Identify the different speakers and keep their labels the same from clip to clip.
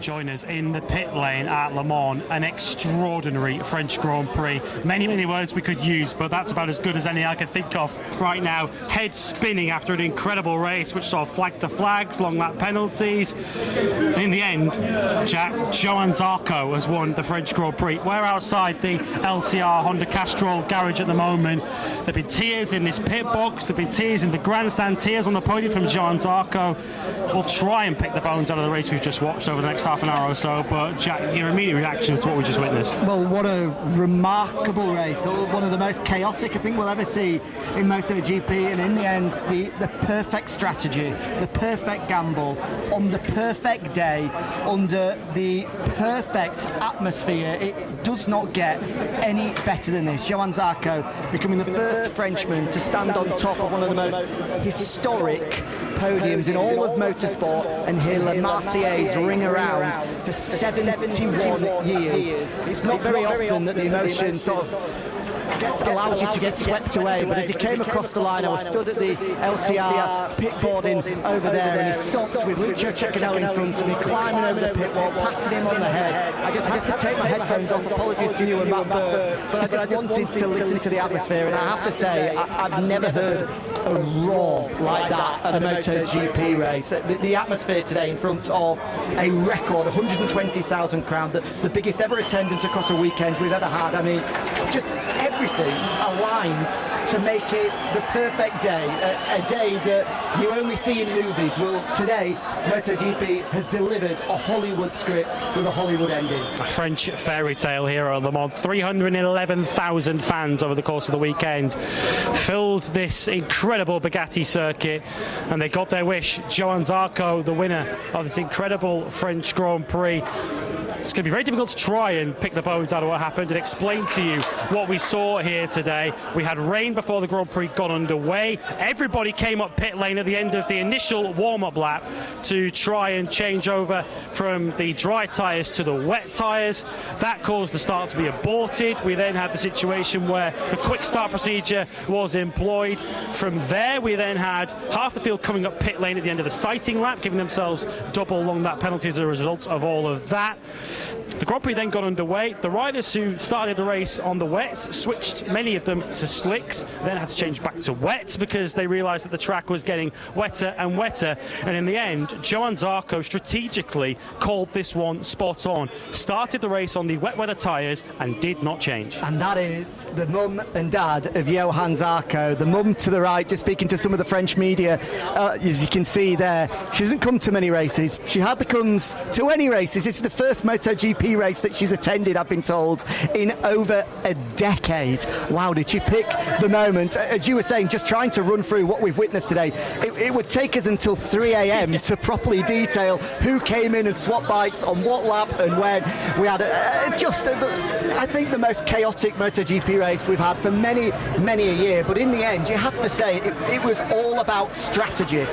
Speaker 1: join us in the pit lane at Le Mans. An extraordinary French Grand Prix. Many words we could use, but that's about as good as any I can think of right now. Head spinning after an incredible race, which saw flag to flags, long lap penalties. In the end, Jack, Johann Zarco has won the French Grand Prix. We're outside the LCR Honda Castrol garage at the moment. There have been tears in this pit box, there have been tears in the grandstand, tears on the podium from Johann Zarco. We'll try and pick the bones out of the race we've just watched over the next half an hour or so, but Jack, your immediate reactions to what we just witnessed?
Speaker 2: Well, what a remarkable race, one of the most chaotic I think we'll ever see in MotoGP, and in the end the perfect strategy, the perfect gamble on the perfect day under the perfect atmosphere. It does not get any better than this. Johann Zarco becoming the first Frenchman to stand on top of one of the most historic podiums in all of motorsport and hear La Marseillaise ring around for 71 years. It's not very often that the emotion sort of allows you to get swept away, but as he came across the line, I was stood at the LCR pit boarding over there, and he stopped with Lucio Cecchinello in front of me, climbing over the pit wall, patting him on the head. I just had to take my headphones off. Apologies to you and Matt Bird, but I just wanted to listen to the atmosphere, and I have to say, I've never heard a roar like that at a MotoGP race. The atmosphere today in front of a record 120,000 crowd, the biggest ever attendance across a weekend we've ever had. I mean, just everything aligned to make it the perfect day, a day that you only see in movies. Well, today MotoGP has delivered a Hollywood script with a Hollywood ending.
Speaker 1: A French fairy tale here at Le Mans. 311,000 fans over the course of the weekend filled this incredible Bugatti circuit, and they got their wish. Johann Zarco, the winner of this incredible French Grand Prix. It's going to be very difficult to try and pick the bones out of what happened and explain to you what we saw here today. We had rain before the Grand Prix got underway. Everybody came up pit lane at the end of the initial warm-up lap to try and change over from the dry tyres to the wet tyres. That caused the start to be aborted. We then had the situation where the quick start procedure was employed. From there, we then had half the field coming up pit lane at the end of the sighting lap, giving themselves double long lap penalties as a result of all of that. The Grand Prix then got underway. The riders who started the race on the wets switched, many of them, to slicks, then had to change back to wets because they realised that the track was getting wetter and wetter. And in the end, Johann Zarco strategically called this one spot on. Started the race on the wet weather tyres and did not change.
Speaker 2: And that is the mum and dad of Johann Zarco. The mum to the right, just speaking to some of the French media, as you can see there, she doesn't come to many races. She hardly comes to any races. This is the first MotoGP race that she's attended, I've been told, in over a decade. Wow, did she pick the moment? As you were saying, just trying to run through what we've witnessed today, it would take us until 3 a.m. to properly detail who came in and swapped bikes on what lap and when. We had I think the most chaotic MotoGP race we've had for many a year, but in the end, you have to say, it was all about strategy.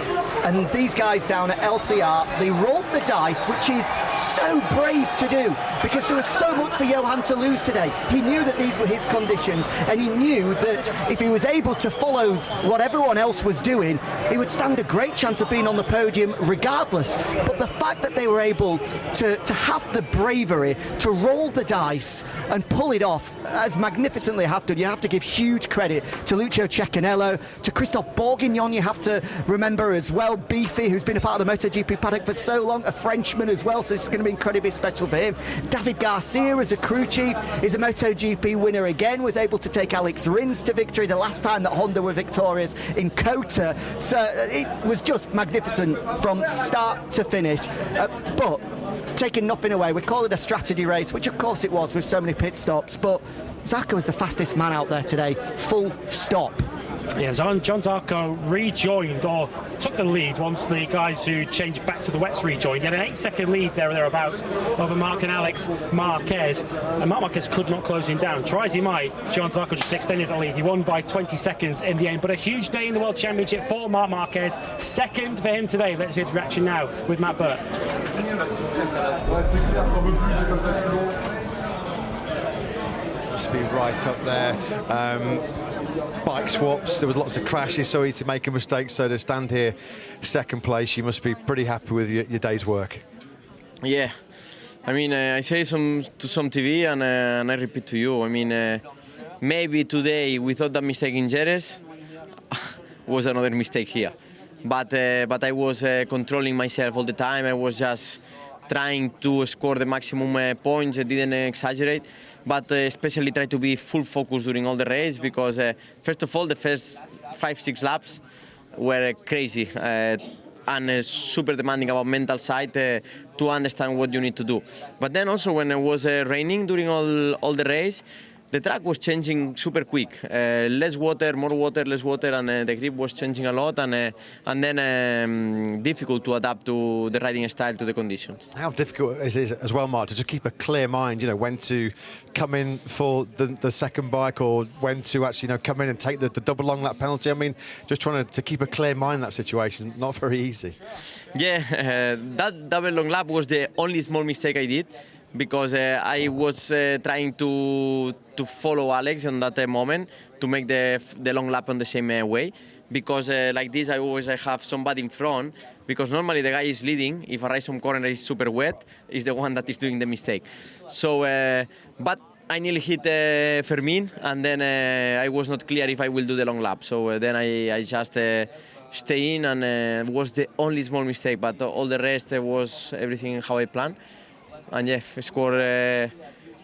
Speaker 2: And these guys down at LCR, they rolled the dice, which is so brave to do, because there was so much for Johann to lose today. He knew that these were his conditions, and he knew that if he was able to follow what everyone else was doing, he would stand a great chance of being on the podium regardless. But the fact that they were able to have the bravery to roll the dice and pull it off as magnificently have done, you have to give huge credit to Lucio Cecchinello, to Christophe Bourguignon, you have to remember as well, Beefy, who's been a part of the MotoGP paddock for so long, a Frenchman as well, so this is going to be incredibly special for him. David Garcia as a crew chief is a MotoGP winner again, was able to take Alex Rins to victory the last time that Honda were victorious in Kota. So it was just magnificent from start to finish. But taking nothing away, we call it a strategy race, which of course it was with so many pit stops, but Zarco was the fastest man out there today, full stop.
Speaker 1: Yeah, Johann Zarco rejoined, or took the lead once the guys who changed back to the wets rejoined. He had an 8-second lead there or thereabouts over Marc and Alex Marquez, and Marc Marquez could not close him down. Try as he might, Johann Zarco just extended the lead. He won by 20 seconds in the end, but a huge day in the World Championship for Marc Marquez. Second for him today. Let's see his reaction now with Matt Burt.
Speaker 3: Must be right up there. Bike swaps, there was lots of crashes, so easy to make a mistake, so to stand here second place, you must be pretty happy with your day's work.
Speaker 4: Yeah, I mean, I say to some TV and I repeat to you. I mean, maybe today we thought that mistake in Jerez was another mistake here, but I was controlling myself all the time. I was just trying to score the maximum points. I didn't exaggerate, but especially try to be full focus during all the race because first of all, the first 5-6 laps were crazy. And super demanding about mental side to understand what you need to do. But then also when it was raining during all the race, the track was changing super quick. Less water, more water, less water, and the grip was changing a lot, and then difficult to adapt to the riding style to the conditions.
Speaker 3: How difficult is it as well, Mark, to just keep a clear mind, you know, when to come in for the second bike or when to actually, you know, come in and take the double long lap penalty? I mean, just trying to keep a clear mind in that situation, not very easy.
Speaker 4: Yeah, that double long lap was the only small mistake I did, because I was trying to follow Alex on that moment to make the long lap on the same way, because like this I always have somebody in front, because normally the guy is leading. If I ride some corner is super wet, is the one that is doing the mistake. So, but I nearly hit Fermin, and then I was not clear if I will do the long lap. So then I just stay in, and was the only small mistake, but all the rest was everything how I planned. And yeah, score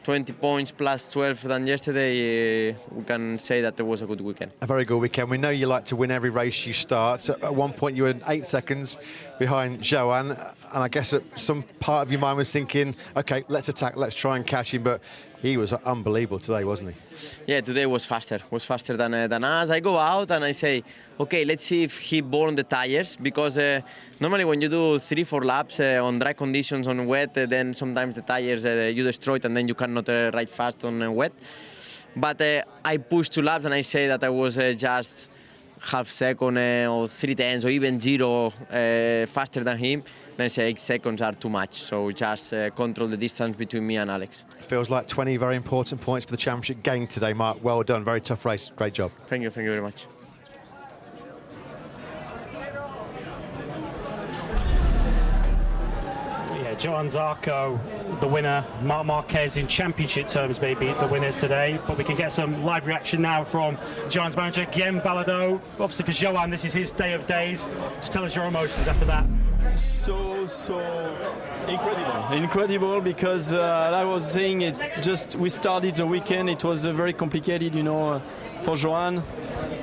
Speaker 4: 20 points plus 12 than yesterday, we can say that it was a good weekend. A
Speaker 3: very good weekend. We know you like to win every race you start. So at one point you were 8 seconds behind Johann, and I guess that some part of your mind was thinking, okay, let's attack, let's try and catch him, but he was unbelievable today, wasn't he?
Speaker 4: Yeah, today was faster than us. I go out and I say, okay, let's see if he burned the tires, because normally when you do 3-4 laps on dry conditions on wet, then sometimes the tires you destroy it and then you cannot ride fast on wet. But I pushed 2 laps and I say that I was just half second or 3/10 or even 0 faster than him. Then I say 8 seconds are too much, so just control the distance between me and Alex.
Speaker 3: Feels like 20 very important points for the championship game today, Mark. Well done, very tough race, great job.
Speaker 4: Thank you very much.
Speaker 1: Johann Zarco, the winner. Marc Marquez in championship terms maybe the winner today, but we can get some live reaction now from Johann's manager, Guillaume Valado. Obviously for Johann, this is his day of days. Just tell us your emotions after that.
Speaker 5: So incredible, because I was saying, it just we started the weekend, it was very complicated, you know, for Johann.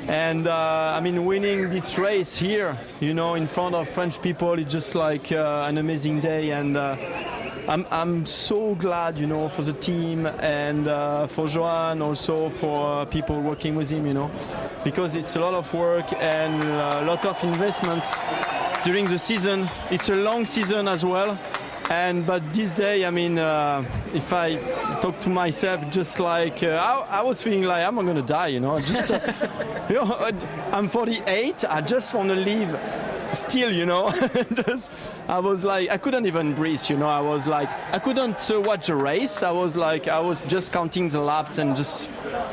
Speaker 5: And I mean, winning this race here, you know, in front of French people, it's just like an amazing day. And I'm so glad, you know, for the team and for Johann, also for people working with him, you know, because it's a lot of work and a lot of investments during the season. It's a long season as well. But this day, I mean, if I talk to myself, just like I was feeling like I'm going to die, you know. Just, you know, I'm 48. I just want to live still, you know. I was like, I couldn't even breathe, you know. I was like, I couldn't watch the race. I was like, I was just counting the laps and just,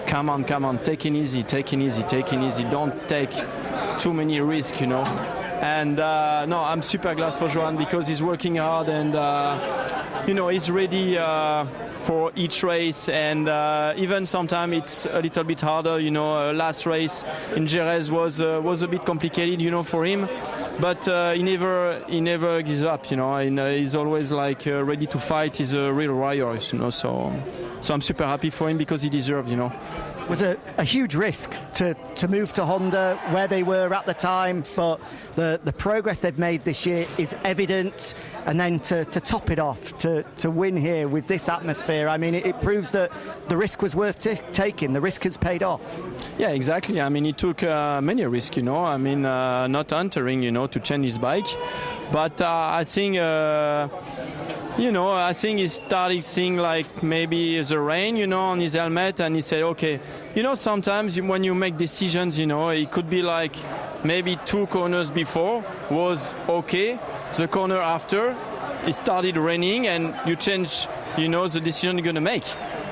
Speaker 5: come on, take it easy. Don't take too many risks, you know. And no, I'm super glad for Johann, because he's working hard and you know, he's ready for each race, and even sometimes it's a little bit harder, you know. Last race in Jerez was a bit complicated, you know, for him, but he never gives up, you know, and he's always like ready to fight. He's a real warrior, you know, so I'm super happy for him, because he deserved, you know.
Speaker 2: It was a huge risk to move to Honda where they were at the time, but the progress they've made this year is evident, and then to top it off, to win here with this atmosphere, I mean, it proves that the risk was worth taking. The risk has paid off.
Speaker 5: Yeah, exactly. I mean, he took many risks, you know. I mean, not entering, you know, to change his bike, but I think you know, I think he started seeing like maybe the rain, you know, on his helmet, and he said, okay, you know, sometimes when you make decisions, you know, it could be like maybe 2 corners before was okay, the corner after it started raining, and you change, you know, the decision you're gonna make.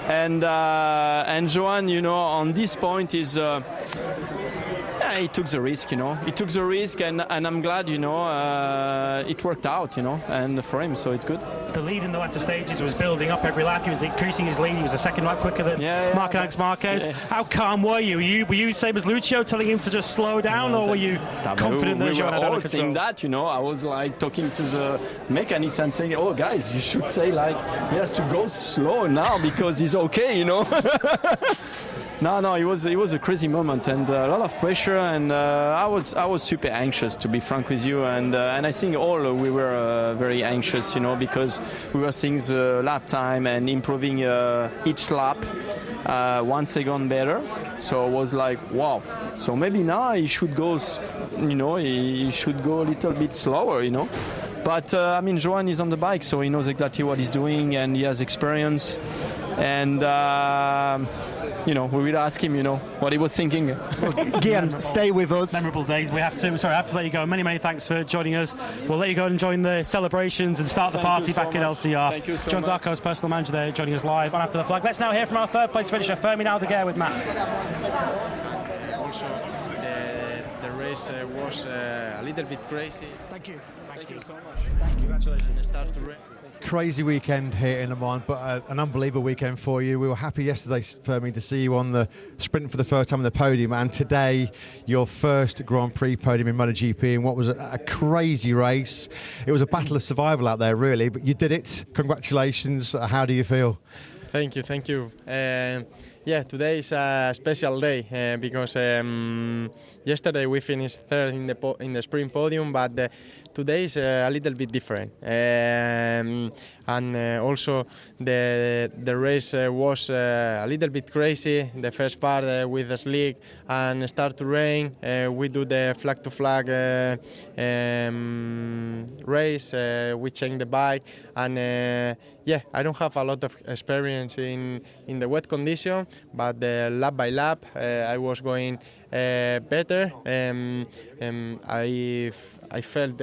Speaker 5: And Johann, you know, on this point is he took the risk, you know. He took the risk, and I'm glad, you know, it worked out, you know, and for him, so it's good.
Speaker 1: The lead in the latter stages was building up every lap. He was increasing his lead. He was a second lap quicker than Marc Marquez. Yeah. How calm were you? Were you same as Lucio, telling him to just slow down, or were you confident that Johann had under control?
Speaker 5: Saying that, you know, I was like talking to the mechanics and saying, "Oh, guys, you should say like he has to go slow now because he's okay," you know. No, it was a crazy moment and a lot of pressure, and I was super anxious, to be frank with you, and I think all we were very anxious, you know, because we were seeing the lap time and improving each lap 1 second better. So it was like, wow. So maybe now he should go, you know, he should go a little bit slower, you know. But I mean, Johann is on the bike, so he knows exactly what he's doing, and he has experience, and. You know, we will ask him, you know, what he was thinking.
Speaker 2: Guillaume, stay with us.
Speaker 1: Memorable days. I have to let you go. Many thanks for joining us. We'll let you go and join the celebrations and start the party back in LCR.
Speaker 5: Thank you so
Speaker 1: Johann
Speaker 5: much.
Speaker 1: Zarco's personal manager there, joining us live on After the Flag. Let's now hear from our third place finisher, Fermin Aldeguer, with Matt.
Speaker 6: Also, the race was a little bit crazy.
Speaker 2: Thank you.
Speaker 5: Thank you so much.
Speaker 6: Congratulations. Start to race.
Speaker 3: Crazy weekend here in Le Mans, but an unbelievable weekend for you. We were happy yesterday, Fermin, to see you on the sprint for the first time on the podium, and today your first Grand Prix podium in MotoGP in what was a crazy race. It was a battle of survival out there, really, but you did it. Congratulations. How do you feel?
Speaker 6: Thank you. Yeah, today is a special day because yesterday we finished third in the sprint podium, but today is a little bit different. And also the race was a little bit crazy. The first part with the slick and start to rain. We do the flag to flag race. We change the bike, and yeah, I don't have a lot of experience in the wet condition, but lap by lap I was going better. I felt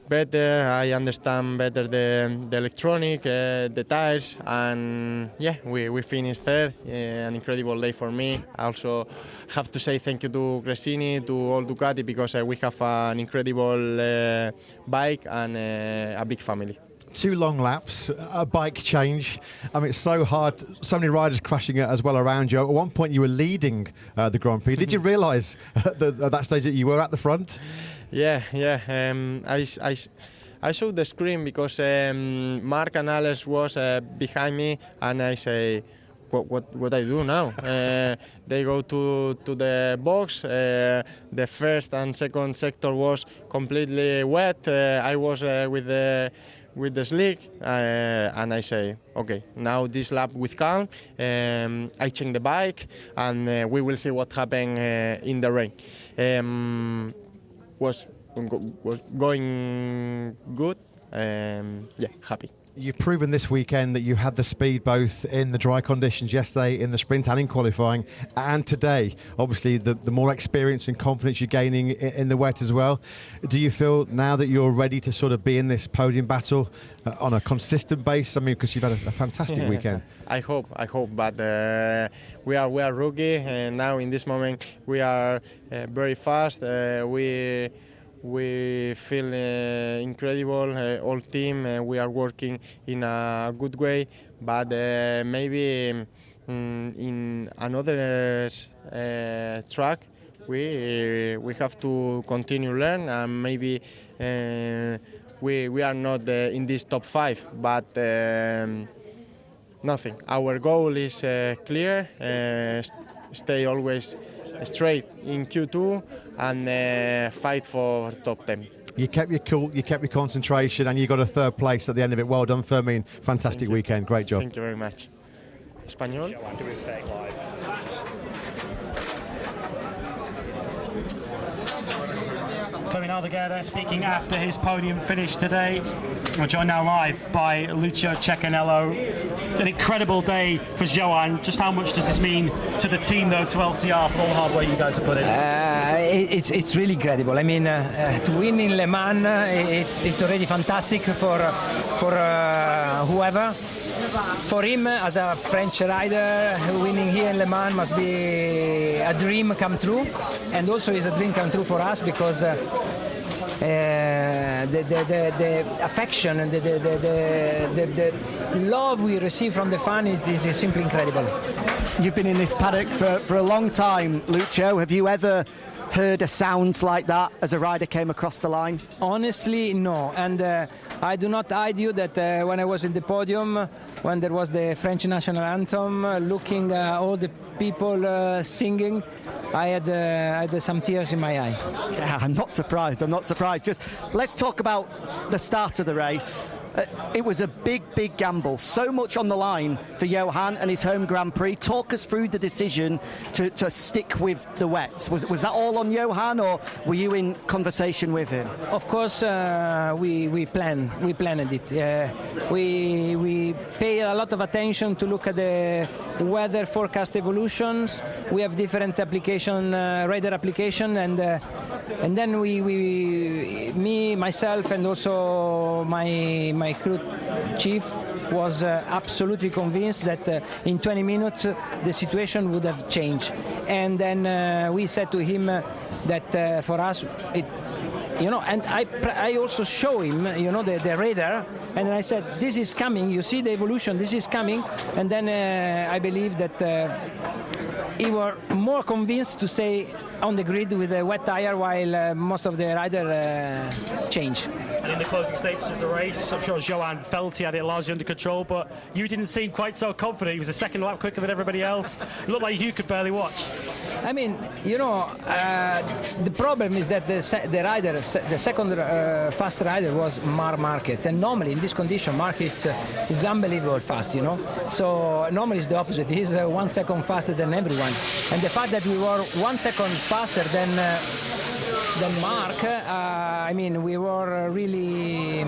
Speaker 6: better. I understand better the electronic, the tires, and yeah, we finished third. An incredible day for me. I also have to say thank you to Gresini, to all Ducati, because we have an incredible bike and a big family.
Speaker 3: 2 long laps, a bike change. I mean, it's so hard. So many riders crashing it as well around you. At one point, you were leading the Grand Prix. Did you realise at that stage that you were at the front?
Speaker 6: Yeah. I saw the screen because Marc and Alex was behind me, and I say, what I do now? They go to the box. The first and second sector was completely wet. I was with the slick, and I say, okay, now this lap with calm. I change the bike, and we will see what happens in the rain. Was going good. Yeah, happy.
Speaker 3: You've proven this weekend that you had the speed both in the dry conditions yesterday, in the sprint and in qualifying, and today. Obviously, the more experience and confidence you're gaining in the wet as well. Do you feel now that you're ready to sort of be in this podium battle on a consistent basis? I mean, because you've had a fantastic weekend.
Speaker 6: I hope, but we are rookie, and now in this moment we are very fast. We feel incredible, all team. We are working in a good way, but maybe in another track we have to continue learn, and maybe we are not in this top 5, but nothing. Our goal is clear, stay always straight in Q2 and fight for top 10.
Speaker 3: You kept your cool, you kept your concentration, and you got a third place at the end of it. Well done, Fermin. Fantastic weekend. Great job.
Speaker 6: Thank you very much. Español.
Speaker 1: Fermin Aldeguer there speaking after his podium finish today. We're joined now live by Lucio Cecchinello. An incredible day for Johann. Just how much does this mean to the team, though, to LCR, for all the hard work you guys have put in?
Speaker 7: It's really incredible. I mean, to win in Le Mans, it's already fantastic for whoever. for him, as a French rider, winning here in Le Mans must be a dream come true, and also is a dream come true for us because the affection and the love we receive from the fans is simply incredible.
Speaker 2: You've been in this paddock for a long time, Lucio. Have you ever heard a sound like that as a rider came across the line?
Speaker 7: Honestly, no. And I do not hide you that when I was in the podium, when there was the French national anthem, looking all the people singing, I had some tears in my eye.
Speaker 2: Yeah, I'm not surprised. Just let's talk about the start of the race. It was a big gamble. So much on the line for Johann and his home Grand Prix. Talk us through the decision to stick with the wets. Was that all on Johann, or were you in conversation with him?
Speaker 7: Of course, we planned it. We pay a lot of attention to look at the weather forecast evolutions. We have different radar application, and then me, myself, and also my crew chief was absolutely convinced that in 20 minutes the situation would have changed. And then we said to him that for us and I also show him, the radar, and I said, this is coming, you see the evolution, this is coming, and then I believe that he were more convinced to stay on the grid with a wet tire while most of the rider change.
Speaker 1: And in the closing stages of the race, I'm sure Johann felt he had it largely under control, but you didn't seem quite so confident. He was a second lap quicker than everybody else. It looked like you could barely watch.
Speaker 7: I mean, the problem is that the second fast rider was Marc Marquez, and normally in this condition, Marquez is unbelievable fast, So normally it's the opposite. He's 1 second faster than everyone, and the fact that we were 1 second faster than Marc, we were really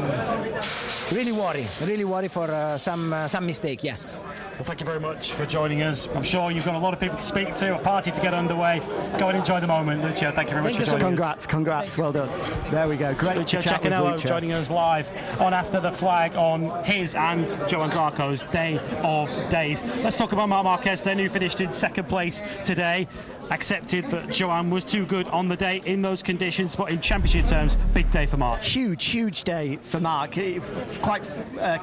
Speaker 7: worried for some mistake. Yes.
Speaker 1: Well, thank you very much for joining us. I'm sure you've got a lot of people to speak to, a party to get underway. Go and enjoy the moment, Lucio. Thank you very much for joining us.
Speaker 2: Congrats. Well done. There we go. Great.
Speaker 1: Lucio Cecchinello joining us live on After the Flag on his and Johann Zarco's day of days. Let's talk about Marc Marquez then, who finished in second place today. Accepted that Johann was too good on the day in those conditions, but in championship terms, big day for Marc.
Speaker 2: Huge day for Marc. He quite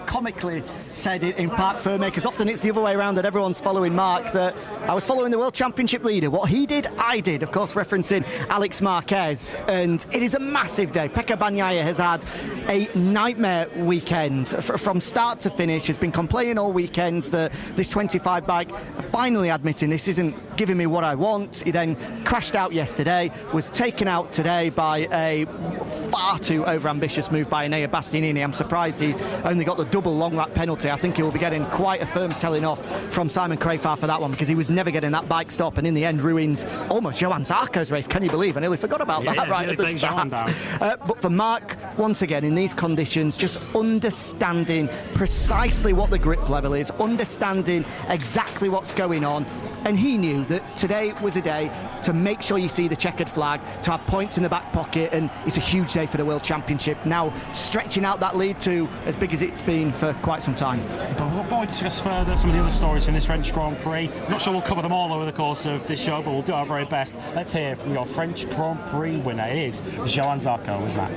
Speaker 2: comically said it in Parc Fermé, because often it's the other way around that everyone's following Marc, that I was following the World Championship leader. What he did, I did, of course referencing Alex Marquez, and it is a massive day. Pecco Bagnaia has had a nightmare weekend from start to finish, has been complaining all weekends that this 25 bike, finally admitting this isn't giving me what I want. He then crashed out yesterday, was taken out today by a far too overambitious move by Enea Bastianini. I'm surprised he only got the double long lap penalty. I think he will be getting quite a firm telling off from Simon Crafar for that one, because he was never getting that bike stop, and in the end ruined almost Johann Zarco's race. Can you believe? I nearly forgot about that right at the start. But for Marc, once again, in these conditions, just understanding precisely what the grip level is, understanding exactly what's going on, and he knew that today was a day to make sure you see the checkered flag, to have points in the back pocket, and it's a huge day for the World Championship, now stretching out that lead to as big as it's been for quite some time.
Speaker 1: But before we discuss further some of the other stories from this French Grand Prix, I'm not sure we'll cover them all over the course of this show, but we'll do our very best. Let's hear from your French Grand Prix winner. It is Johann Zarco with that.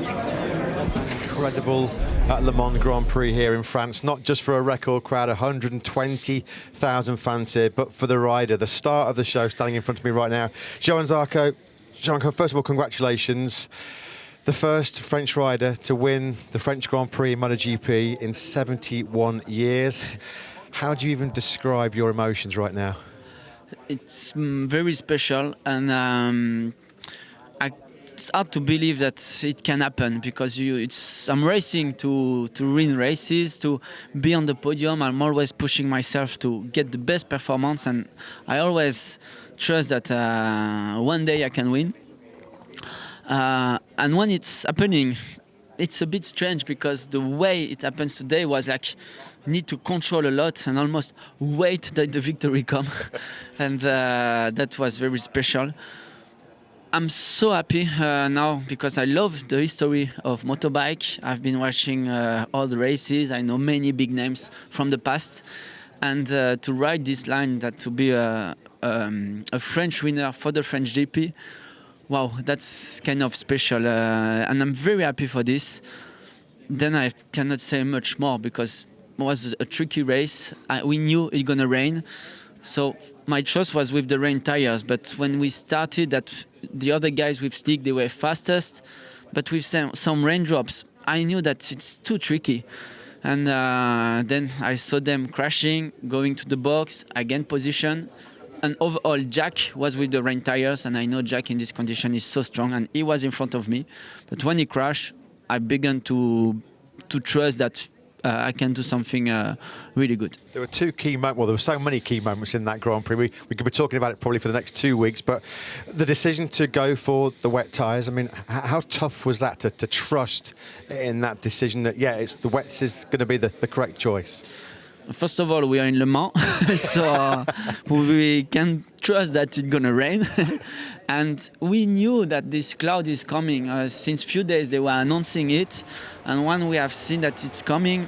Speaker 3: Incredible at Le Mans Grand Prix here in France, not just for a record crowd, 120,000 fans here, but for the rider, the star of the show, standing in front of me right now, Johann Zarco. Johann, first of all, congratulations. The first French rider to win the French Grand Prix in MotoGP in 71 years. How do you even describe your emotions right now?
Speaker 8: It's very special, and it's hard to believe that it can happen, because I'm racing to win races, to be on the podium. I'm always pushing myself to get the best performance, and I always trust that one day I can win. And when it's happening, it's a bit strange, because the way it happens today was like need to control a lot and almost wait that the victory come, and that was very special. I'm so happy now because I love the history of motorbike. I've been watching all the races. I know many big names from the past. And to ride this line, that to be a French winner for the French GP, wow, that's kind of special. And I'm very happy for this. Then I cannot say much more because it was a tricky race. We knew it's going to rain. So my choice was with the rain tires. But when we started, that the other guys with slick, they were fastest. But with some raindrops, I knew that it's too tricky. And then I saw them crashing, going to the box, again position. And overall, Jack was with the rain tires. And I know Jack in this condition is so strong. And he was in front of me. But when he crashed, I began to trust that I can do something really good.
Speaker 3: There were two key moments, well, there were so many key moments in that Grand Prix. We could be talking about it probably for the next 2 weeks, but the decision to go for the wet tyres, I mean, how tough was that to trust in that decision that, yeah, it's the wets is going to be the correct choice?
Speaker 8: First of all, we are in Le Mans, so we can trust that it's going to rain. And we knew that this cloud is coming. Since few days, they were announcing it. And when we have seen that it's coming,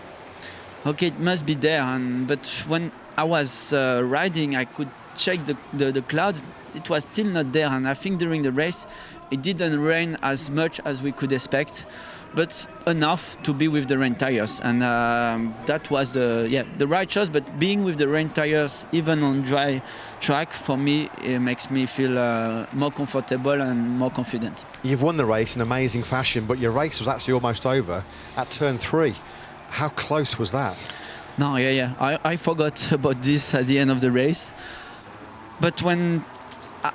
Speaker 8: okay, it must be there. But when I was riding, I could check the clouds. It was still not there. And I think during the race, it didn't rain as much as we could expect, but enough to be with the rain tires. And that was the right choice. But being with the rain tires, even on dry track, for me, it makes me feel more comfortable and more confident.
Speaker 3: You've won the race in amazing fashion, but your race was actually almost over at turn 3. How close was that?
Speaker 8: No, I forgot about this at the end of the race. But when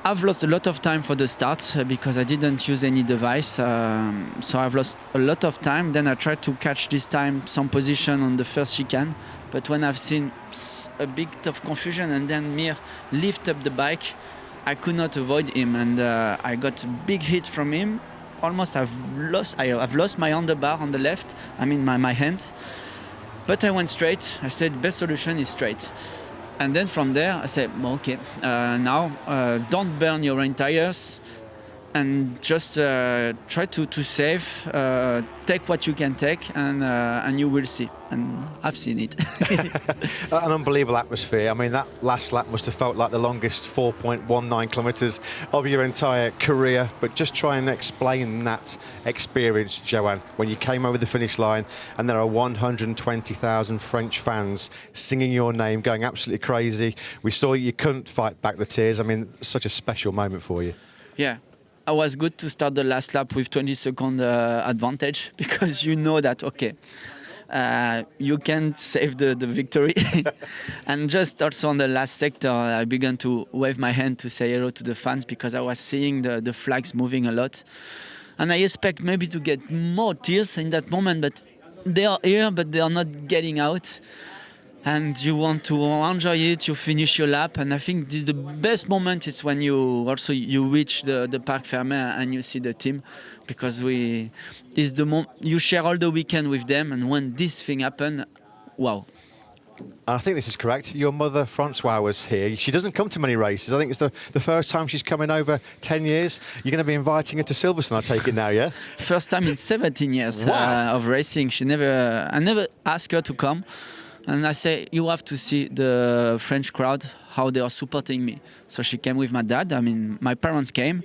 Speaker 8: I've lost a lot of time for the start because I didn't use any device, so I've lost a lot of time. Then I tried to catch this time some position on the first chicane, but when I've seen a big tough confusion and then Mir lift up the bike, I could not avoid him, and I got a big hit from him. Almost I've lost my underbar on the left, I mean my hand, but I went straight. I said best solution is straight. And then from there, I said, okay, now don't burn your rain tires and just try to save, take what you can take, and you will see. And I've seen it.
Speaker 3: An unbelievable atmosphere. I mean, that last lap must have felt like the longest 4.19 kilometres of your entire career. But just try and explain that experience, Johann, when you came over the finish line and there are 120,000 French fans singing your name, going absolutely crazy. We saw you couldn't fight back the tears. I mean, such a special moment for you.
Speaker 8: Yeah. I was good to start the last lap with 20-second advantage because you know that, okay, you can save the victory. And just also on the last sector, I began to wave my hand to say hello to the fans because I was seeing the flags moving a lot. And I expect maybe to get more tears in that moment, but they are here, but they are not getting out. And you want to enjoy it, you finish your lap, and I think this is the best moment is when you reach the Parc Fermin and you see the team, because you share all the weekend with them, and when this thing happened, wow.
Speaker 3: I think this is correct. Your mother, Francois, was here. She doesn't come to many races. I think it's the first time she's come in over 10 years. You're going to be inviting her to Silverstone, I take it now, yeah?
Speaker 8: First time in 17 years
Speaker 3: wow.
Speaker 8: Of racing. I never asked her to come. And I say, you have to see the French crowd, how they are supporting me. So she came with my dad. I mean, my parents came.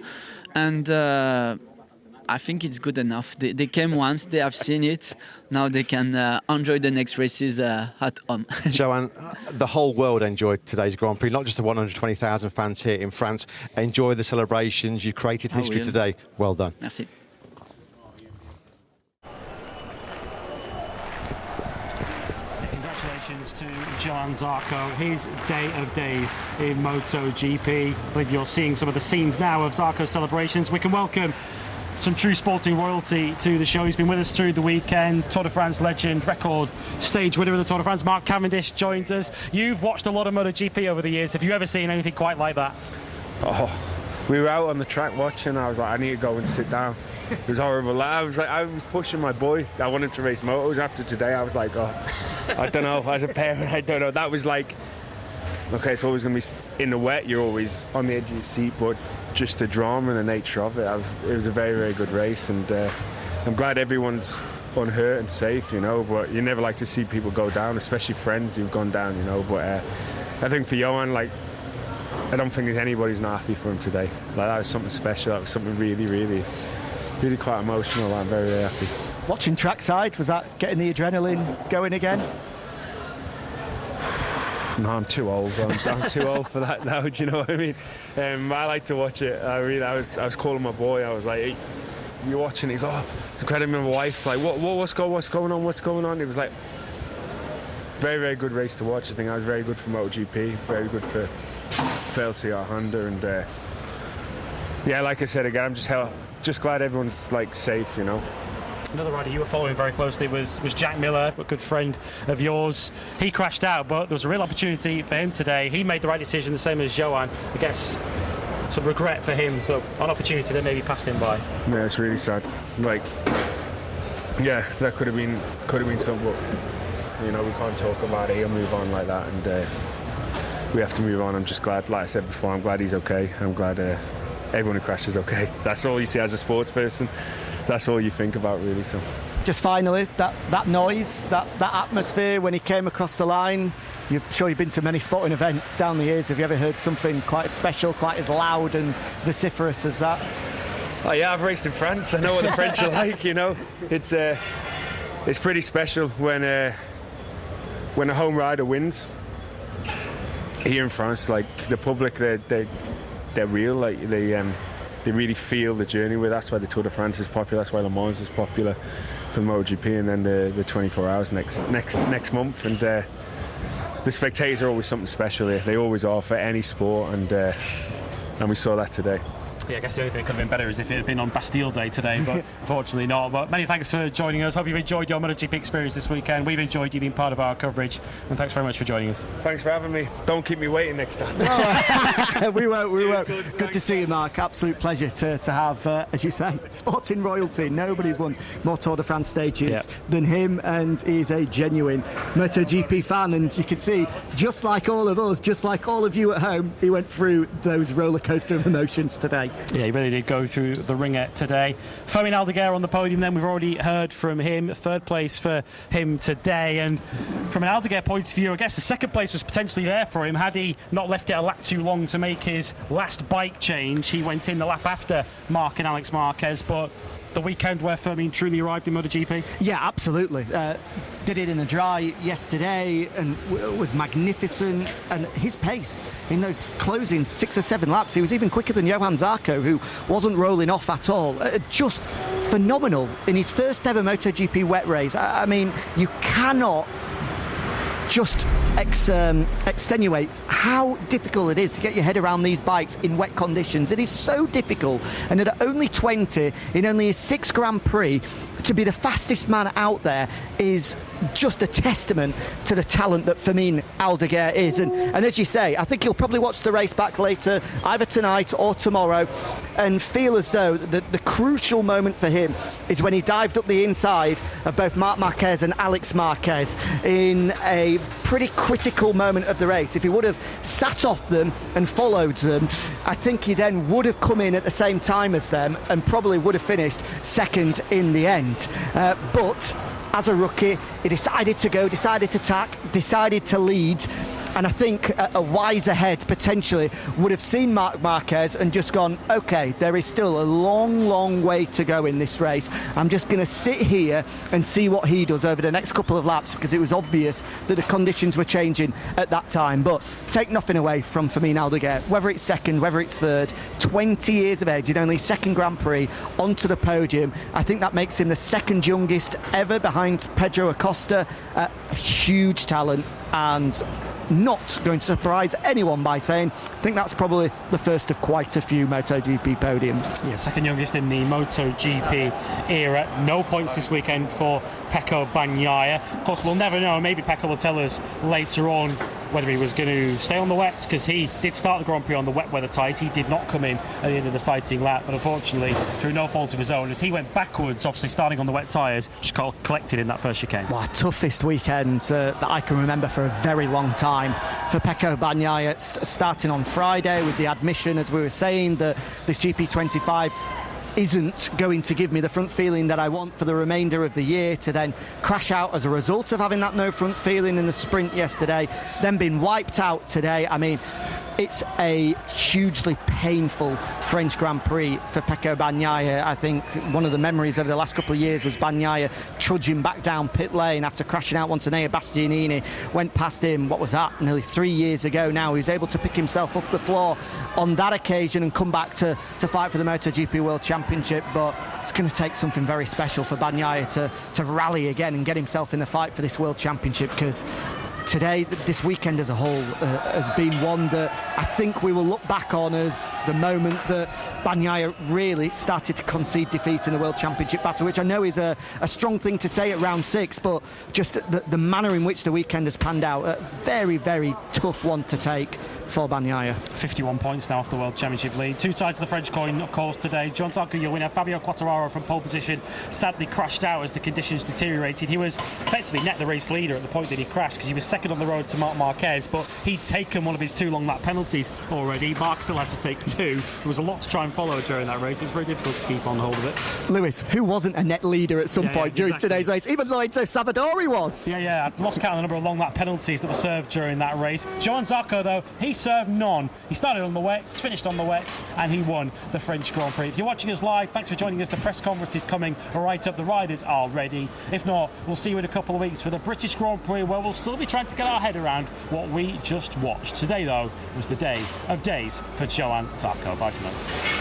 Speaker 8: And I think it's good enough. They came once, they have seen it. Now they can enjoy the next races at home.
Speaker 3: Johann, the whole world enjoyed today's Grand Prix, not just the 120,000 fans here in France. Enjoy the celebrations. You created history today. Well done.
Speaker 8: Merci.
Speaker 1: Congratulations to Johann Zarco, his day of days in MotoGP. I believe you're seeing some of the scenes now of Zarco's celebrations. We can welcome some true sporting royalty to the show. He's been with us through the weekend. Tour de France legend, record stage winner of the Tour de France, Marc Cavendish, joins us. You've watched a lot of MotoGP over the years. Have you ever seen anything quite like that?
Speaker 9: Oh, we were out on the track watching. I was like, I need to go and sit down. It was horrible. I was pushing my boy. I wanted to race motos after today. I was like, oh, I don't know. As a parent, I don't know. That was like, okay, it's always going to be in the wet, you're always on the edge of your seat, but just the drama and the nature of it, it was a very, very good race, and I'm glad everyone's unhurt and safe, you know, but you never like to see people go down, especially friends who've gone down, you know, but I think for Johann, like, I don't think there's anybody who's not happy for him today. Like, that was something special, that was something really, really, really quite emotional. I'm very, very happy.
Speaker 2: Watching trackside, was that getting the adrenaline going again?
Speaker 9: No, I'm too old. I'm too old for that now. Do you know what I mean? I like to watch it. I was calling my boy. I was like, "Hey, you're watching?" He's it's incredible. My wife's like, "What's going on? What's going on?" It was like very, very good race to watch. I think I was very good for MotoGP, very good for LCR Honda, and yeah, like I said again, I'm just glad everyone's like safe, you know.
Speaker 1: Another rider you were following very closely was Jack Miller, a good friend of yours. He crashed out, but there was a real opportunity for him today. He made the right decision, the same as Johann. I guess some regret for him, but an opportunity that maybe passed him by.
Speaker 9: Yeah, it's really sad. Like, yeah, that could have been some, but you know, we can't talk about it. He'll move on like that, and we have to move on. I'm just glad, like I said before, I'm glad he's okay. I'm glad everyone who crashes is okay. That's all you see as a sports person. That's all you think about, really. So,
Speaker 2: just finally, that noise, that atmosphere when he came across the line. I'm sure you've been to many sporting events down the years. Have you ever heard something quite special, quite as loud and vociferous as that?
Speaker 9: Oh yeah, I've raced in France. I know what the French are like. You know, it's pretty special when a home rider wins. Here in France, like the public, they're real. Like they really feel the journey with. That's why the Tour de France is popular. That's why Le Mans is popular for MotoGP, and then the 24 hours next month. And the spectators are always something special here. They always are for any sport, and we saw that today.
Speaker 1: Yeah, I guess the only thing that could have been better is if it had been on Bastille Day today, but unfortunately not. But many thanks for joining us. Hope you've enjoyed your MotoGP experience this weekend. We've enjoyed you being part of our coverage, and thanks very much for joining us.
Speaker 9: Thanks for having me. Don't keep me waiting next time.
Speaker 2: We won't. Good to see you, Mark. Absolute pleasure to have, as you say, sporting royalty. Nobody's won more Tour de France stages than him, and he's a genuine MotoGP fan. And you can see, just like all of us, just like all of you at home, he went through those roller coaster of emotions today.
Speaker 1: Yeah, he really did go through the ringer today. Fermin Aldeguer on the podium then. We've already heard from him. Third place for him today. And from an Aldeguer point of view, I guess the second place was potentially there for him. Had he not left it a lap too long to make his last bike change, he went in the lap after Marc and Alex Marquez. But the weekend where Fermin truly arrived in MotoGP?
Speaker 2: Yeah, absolutely. Did it in the dry yesterday and was magnificent. And his pace in those closing 6 or 7 laps, he was even quicker than Johann Zarco, who wasn't rolling off at all. Just phenomenal in his first ever MotoGP wet race. I mean, you cannot just extenuate how difficult it is to get your head around these bikes in wet conditions. It is so difficult, and at only 20 in only his 6th Grand Prix to be the fastest man out there is just a testament to the talent that Fermin Aldeguer is. And as you say, I think he'll probably watch the race back later, either tonight or tomorrow, and feel as though the crucial moment for him is when he dived up the inside of both Marc Marquez and Alex Marquez in a pretty critical moment of the race. If he would have sat off them and followed them, I think he then would have come in at the same time as them and probably would have finished second in the end. But as a rookie, he decided to go, decided to tack, decided to lead. And I think a wiser head potentially would have seen Marc Marquez and just gone, OK, there is still a long, long way to go in this race. I'm just going to sit here and see what he does over the next couple of laps, because it was obvious that the conditions were changing at that time. But take nothing away from Fermin Aldeguer, whether it's second, whether it's third, 20 years of age in only 2nd Grand Prix, onto the podium. I think that makes him the 2nd youngest ever behind Pedro Acosta. Huge talent, and not going to surprise anyone by saying I think that's probably the first of quite a few MotoGP podiums.
Speaker 1: Yeah, 2nd youngest in the MotoGP era. No points this weekend for Pecco Bagnaia. Of course, we'll never know. Maybe Pecco will tell us later on whether he was going to stay on the wets, because he did start the Grand Prix on the wet weather tyres. He did not come in at the end of the sighting lap, but unfortunately, through no fault of his own, as he went backwards, obviously starting on the wet tyres, just got collected in that first chicane.
Speaker 2: Wow, toughest weekend that I can remember for a very long time for Pecco Bagnaia, starting on Friday with the admission, as we were saying, that this GP25 isn't going to give me the front feeling that I want for the remainder of the year, to then crash out as a result of having that no front feeling in the sprint yesterday, then being wiped out today. I mean, it's a hugely painful French Grand Prix for Pecco Bagnaia. I think one of the memories over the last couple of years was Bagnaia trudging back down pit lane after crashing out onto Nea Bastianini. Went past him, what was that, nearly 3 years ago now. He was able to pick himself up the floor on that occasion and come back to fight for the MotoGP World Championship. But it's going to take something very special for Bagnaia to rally again and get himself in the fight for this World Championship, because today, this weekend as a whole, has been one that I think we will look back on as the moment that Bagnaia really started to concede defeat in the World Championship battle, which I know is a strong thing to say at round 6, but just the manner in which the weekend has panned out, a very, very tough one to take for Bagnaia.
Speaker 1: 51 points now off the World Championship lead. Two sides of the French coin, of course, today. Johann Zarco, your winner. Fabio Quartararo from pole position sadly crashed out as the conditions deteriorated. He was effectively net the race leader at the point that he crashed, because he was second on the road to Marc Marquez, but he'd taken one of his 2 long lap penalties already. Marc still had to take 2. There was a lot to try and follow during that race. It was very difficult to keep on hold of it.
Speaker 2: Lewis, who wasn't a net leader at some point during today's race? Even Lorenzo Savadori was.
Speaker 1: Yeah, I lost count of the number of long lap penalties that were served during that race. Johann Zarco, though, he served none. He started on the wets, finished on the wets, and he won the French Grand Prix. If you're watching us live, thanks for joining us. The press conference is coming right up. The riders are ready. If not, we'll see you in a couple of weeks for the British Grand Prix, where we'll still be trying to get our head around what we just watched. Today, though, was the day of days for Johann Zarco. Bye from us.